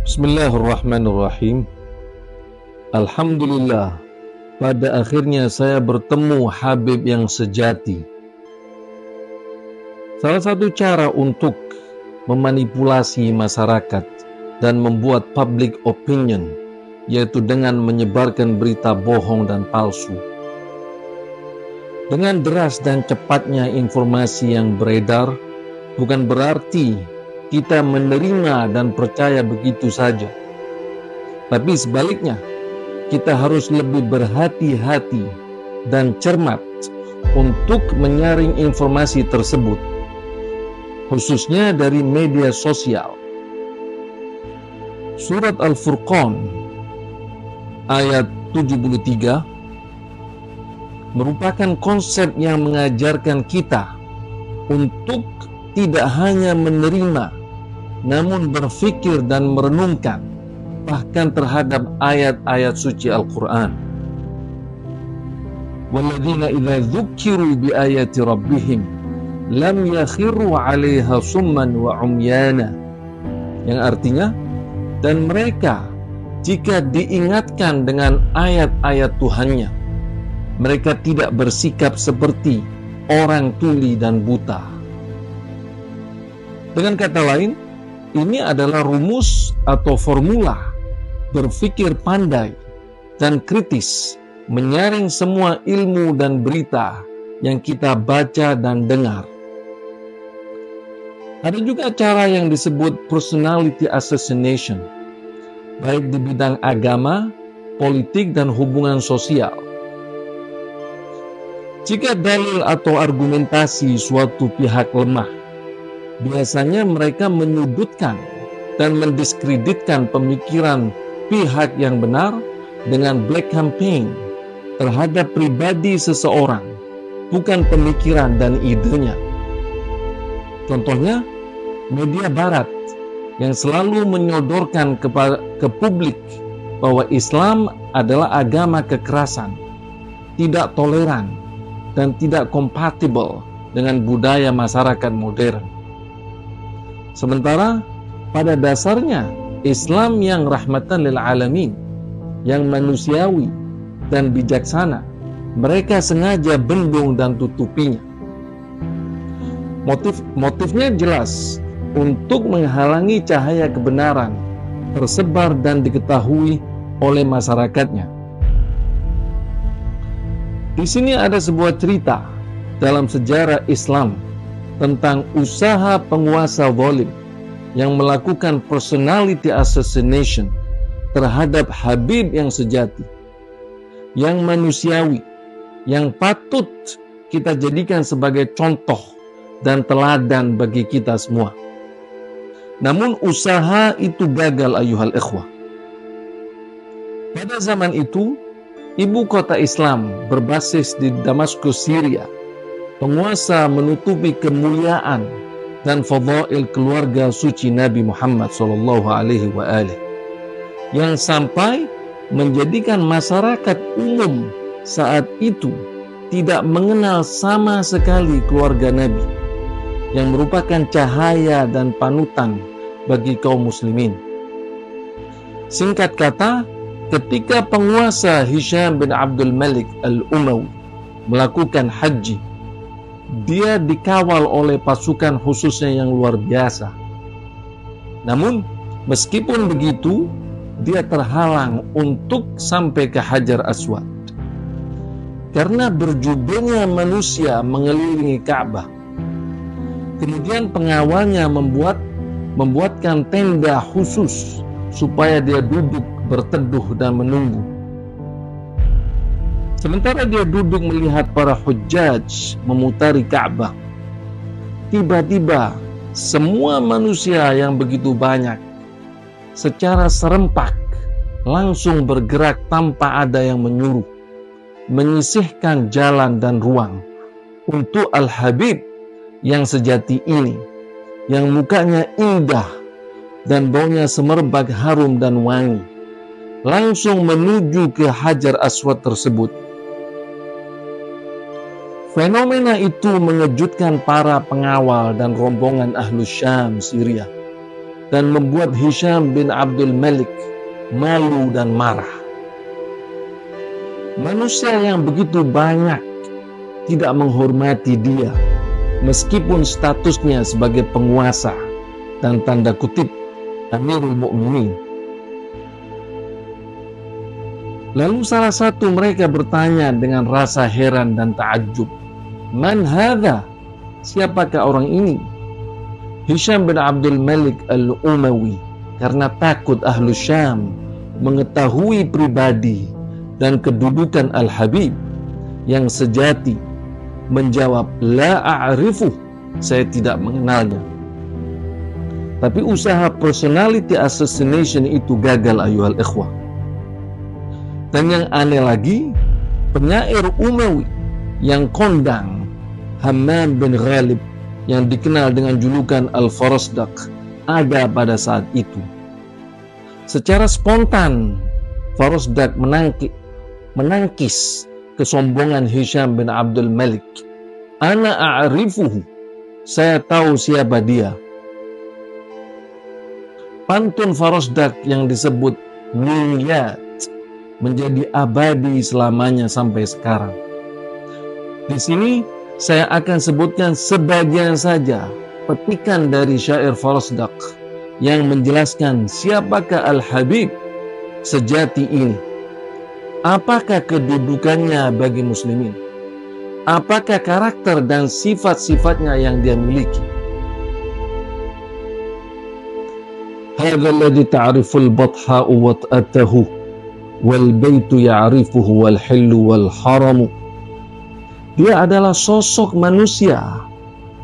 Bismillahirrahmanirrahim. Alhamdulillah, pada akhirnya saya bertemu Habib yang sejati. Salah satu cara untuk memanipulasi masyarakat dan membuat public opinion yaitu dengan menyebarkan berita bohong dan palsu. Dengan deras dan cepatnya informasi yang beredar, bukan berarti kita menerima dan percaya begitu saja. Tapi sebaliknya, kita harus lebih berhati-hati dan cermat untuk menyaring informasi tersebut, khususnya dari media sosial. Surat Al-Furqan ayat 73 merupakan konsep yang mengajarkan kita untuk tidak hanya menerima, namun berfikir dan merenungkan bahkan terhadap ayat-ayat suci Al-Quran. وَالَّذِينَ إِذَا ذُكِّرُوا بِآيَاتِ رَبِّهِمْ لَمْ يَخِرُّوا عَلَيْهَا صُمًّا وَعُمْيَانًا, yang artinya, dan mereka jika diingatkan dengan ayat-ayat Tuhannya, mereka tidak bersikap seperti orang tuli dan buta. Dengan kata lain, ini adalah rumus atau formula berpikir pandai dan kritis, menyaring semua ilmu dan berita yang kita baca dan dengar. Ada juga cara yang disebut personality assassination, baik di bidang agama, politik, dan hubungan sosial. Jika dalil atau argumentasi suatu pihak lemah, biasanya mereka menyudutkan dan mendiskreditkan pemikiran pihak yang benar dengan black campaign terhadap pribadi seseorang, bukan pemikiran dan idenya. Contohnya, media barat yang selalu menyodorkan ke publik bahwa Islam adalah agama kekerasan, tidak toleran, dan tidak kompatibel dengan budaya masyarakat modern. Sementara pada dasarnya Islam yang rahmatan lil alamin, yang manusiawi dan bijaksana, mereka sengaja bendung dan tutupinya. Motifnya jelas, untuk menghalangi cahaya kebenaran tersebar dan diketahui oleh masyarakatnya. Di sini ada sebuah cerita dalam sejarah Islam tentang usaha penguasa zalim yang melakukan personality assassination terhadap Habib yang sejati, yang manusiawi, yang patut kita jadikan sebagai contoh dan teladan bagi kita semua. Namun usaha itu gagal, ayuhal ikhwah. Pada zaman itu, ibu kota Islam berbasis di Damaskus, Syria. Penguasa menutupi kemuliaan dan fadail keluarga suci Nabi Muhammad SAW, yang sampai menjadikan masyarakat umum saat itu tidak mengenal sama sekali keluarga Nabi, yang merupakan cahaya dan panutan bagi kaum muslimin. Singkat kata, ketika penguasa Hisham bin Abdul Malik al-Umawi melakukan haji, dia dikawal oleh pasukan khususnya yang luar biasa. Namun, meskipun begitu, dia terhalang untuk sampai ke Hajar Aswad. Karena berjubelnya manusia mengelilingi Ka'bah. Kemudian pengawalnya membuatkan tenda khusus supaya dia duduk berteduh dan menunggu. Sementara dia duduk melihat para hujjaj memutari Ka'bah, tiba-tiba semua manusia yang begitu banyak secara serempak langsung bergerak tanpa ada yang menyuruh, menyisihkan jalan dan ruang untuk Al-Habib yang sejati ini, yang mukanya indah dan baunya semerbak harum dan wangi, langsung menuju ke Hajar Aswad tersebut. Fenomena itu mengejutkan para pengawal dan rombongan Ahlus Syam, Syria. dan membuat Hisham bin Abdul Malik malu dan marah. Manusia yang begitu banyak tidak menghormati dia meskipun statusnya sebagai penguasa dan tanda kutip Amirul Mukminin. Lalu salah satu mereka bertanya dengan rasa heran dan takjub, "Man hadha?" Siapakah orang ini? Hisham bin Abdul Malik al-Umawi karena takut ahlu Syam mengetahui pribadi dan kedudukan Al-Habib yang sejati menjawab, "La a'rifuh." Saya tidak mengenalnya. Tapi usaha personality assassination itu gagal, ayuhal ikhwah. Dan yang aneh lagi, penyair Umawi yang kondang, Hammam bin Ghalib, yang dikenal dengan julukan Al-Farasdak, ada pada saat itu. Secara spontan, Farasdak menangkis kesombongan Hisham bin Abdul Malik. "Ana a'rifuhu." Saya tahu siapa dia. Pantun Farasdak yang disebut Niyat menjadi abadi selamanya sampai sekarang. Di sini saya akan sebutkan sebagian saja petikan dari syair Farasdak yang menjelaskan siapakah Al-Habib sejati ini. Apakah kedudukannya bagi muslimin? Apakah karakter dan sifat-sifatnya yang dia miliki? Hadza alladhi ta'riful batha'u wat'atahu wal baitu ya'rifuhu wal hillu wal haramu. Dia adalah sosok manusia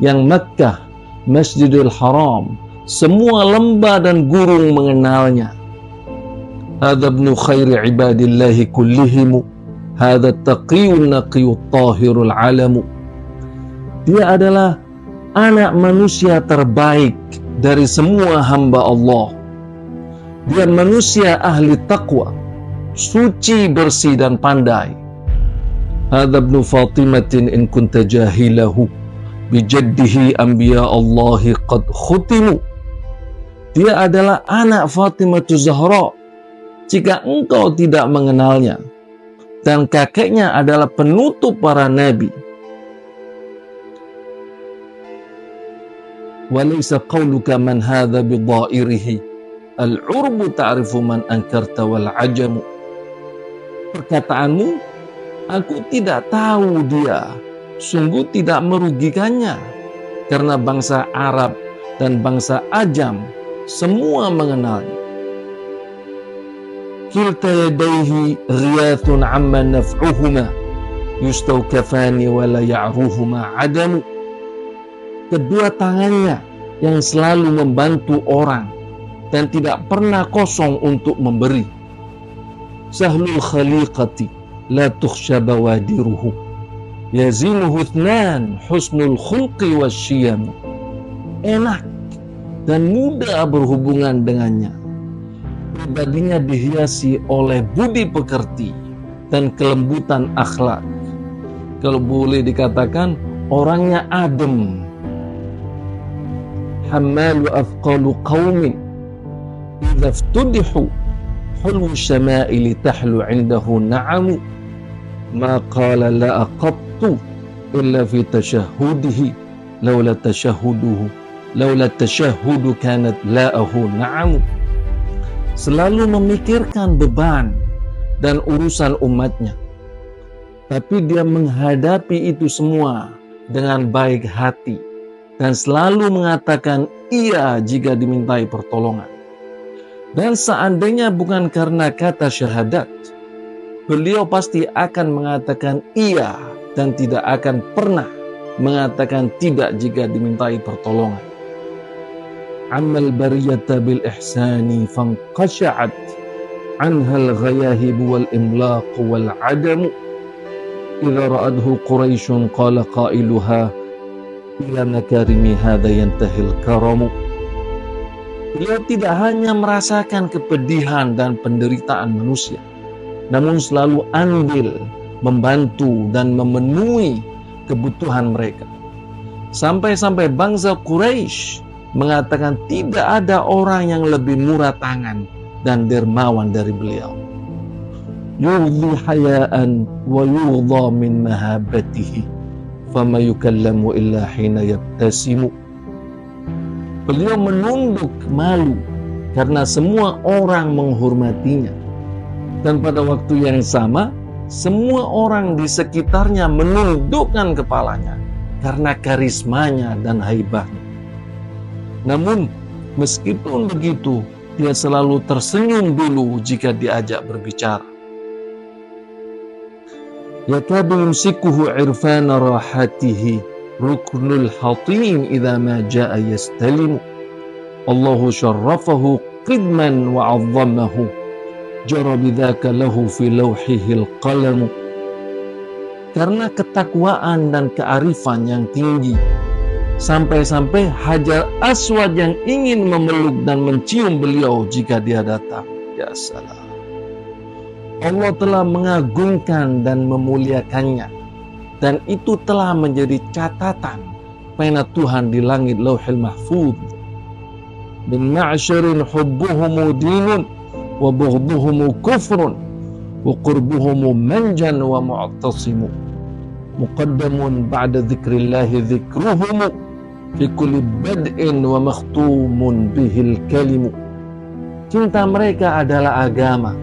yang Makkah, Masjidil Haram, semua lembah dan gurun mengenalnya. Hadza ibnu khairi ibadillahi kullihim, hadza taqiyun naqiyut tahirul alamu. Dia adalah anak manusia terbaik dari semua hamba Allah. Dia manusia ahli taqwa, suci, bersih dan pandai. Hadza ibnu Fatimatin in kunta jahilahu bijaddihi anbiya Allahi qad khutimu. Dia adalah anak Fatimah Zahra jika engkau tidak mengenalnya, dan kakeknya adalah penutup para nabi. Walaysa qawluka man hadha bidha'irihi al-urbu ta'rifu man ankarta wal ajamu. Perkataanmu, "Aku tidak tahu dia," sungguh tidak merugikannya, karena bangsa Arab dan bangsa Ajam semua mengenalnya. Kilta yadayhi ghiyathun amma naf'uhuma yustawkafani wa la ya'ruhuma adamu. Kedua tangannya yang selalu membantu orang dan tidak pernah kosong untuk memberi. Sahlul khaliqati la tukhsha bawadiruhu yazinuhu ithnan husnul khulqi wasyiyam. Enak dan mudah berhubungan dengannya. Pribadinya dihiasi oleh budi pekerti dan kelembutan akhlak. Kalau boleh dikatakan, orangnya adem. Hammalu afqalu qawmin idza iftudihu hulwu syama'ili tahlu indahu na'amu. Ma qala la aqattu illa fi tashahudihi laula tashahudu kanat la'ahu na'amu. Selalu memikirkan beban dan urusan umatnya, tapi dia menghadapi itu semua dengan baik hati dan selalu mengatakan iya jika dimintai pertolongan. Dan seandainya bukan karena kata syahadat, beliau pasti akan mengatakan iya dan tidak akan pernah mengatakan tidak jika dimintai pertolongan. Amal bariyata bil ihsani fanqasha'at anhal ghayahib wal imlaq wal adam. Idza ra'adhu Quraisyun qala qailuha ila makarimi hadha yantahil karamu. Beliau tidak hanya merasakan kepedihan dan penderitaan manusia, namun selalu andil, membantu dan memenuhi kebutuhan mereka. Sampai-sampai bangsa Quraisy mengatakan tidak ada orang yang lebih murah tangan dan dermawan dari beliau. Yurdi hayaan wa yurda min mahabatihi fama yukallamu illa hina yabtasimu. Beliau menunduk malu karena semua orang menghormatinya, dan pada waktu yang sama semua orang di sekitarnya menundukkan kepalanya karena karismanya dan haibahnya. Namun meskipun begitu, dia selalu tersenyum dulu jika diajak berbicara. Yakadu yumsikuhu irfana rahatihi ruknul hatim idza ma jaa yastalimu. Allahu syarrafahu qidman wa 'azzamahu jara bidzaka lahu fi lawhihil qalam. Karena ketakwaan dan kearifan yang tinggi, sampai-sampai Hajar Aswad yang ingin memeluk dan mencium beliau jika dia datang. Ya salam. Allah telah mengagungkan dan memuliakannya, dan itu telah menjadi catatan pena Tuhan di langit Lauhil Mahfuz. Bin ma'syarin hubbuhumu dinun wa bughduhumu kufrun wa qurbuhumu manjan wa mu'tasimu. Muqaddamun ba'da dzikrillahi dzikruhumu fi kulli bad'in wa makhtumun bihil kalimu. Cinta mereka adalah agama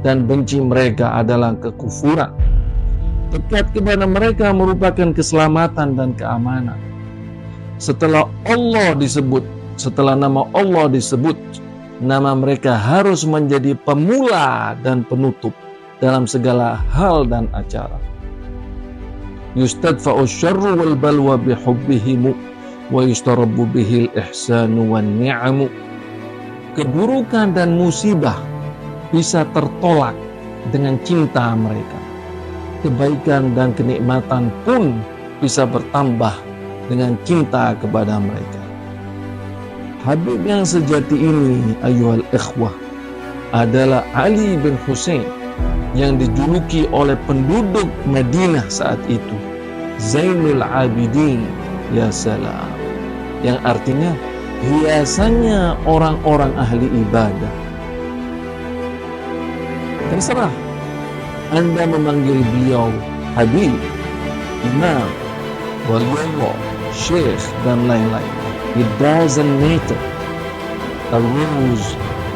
dan benci mereka adalah kekufuran. Dekat kepada mereka merupakan keselamatan dan keamanan. Setelah nama Allah disebut, nama mereka harus menjadi pemula dan penutup dalam segala hal dan acara. Yustadfa'u syarru wal balwa bihubbihimu wa yustarabbu bihil ihsanu wan ni'amu. Keburukan dan musibah bisa tertolak dengan cinta mereka. Kebaikan dan kenikmatan pun bisa bertambah dengan cinta kepada mereka. Habib yang sejati ini, ayuhal ikhwah, adalah Ali bin Husain yang dijuluki oleh penduduk Madinah saat itu Zainul Abidin, ya salam, yang artinya hiasannya orang-orang ahli ibadah. Terserah Anda memanggil beliau Habib, Imam, Waliullah, Syekh, dan lain-lain. It doesn't matter. A rose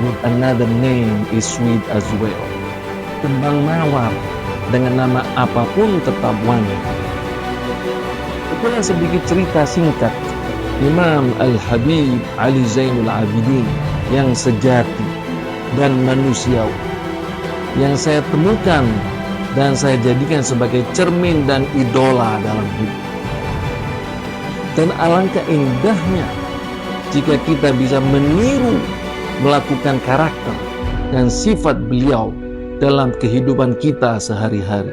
with another name is sweet as well. Kembang mawar dengan nama apapun tetap wangi. Itulah sedikit cerita singkat Imam Al-Habib Ali Zainul Abidin yang sejati dan manusiawi, yang saya temukan dan saya jadikan sebagai cermin dan idola dalam hidup. Dan alangkah indahnya jika kita bisa meniru, melakukan karakter dan sifat beliau dalam kehidupan kita sehari-hari.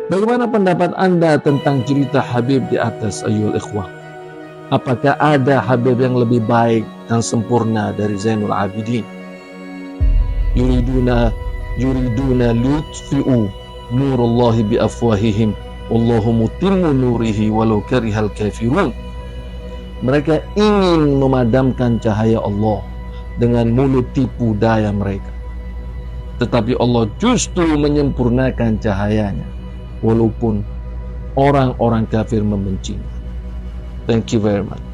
Bagaimana pendapat Anda tentang cerita Habib di atas, ayyuhal ikhwah? Apakah ada Habib yang lebih baik dan sempurna dari Zainul Abidin? Yuriduna liyutfi'u nurullahi biafwahihim wallahu mutimmu nurihi walau karihal kafirun. Mereka ingin memadamkan cahaya Allah dengan mulut tipu daya mereka, tetapi Allah justru menyempurnakan cahayanya walaupun orang-orang kafir membencinya. Thank you very much.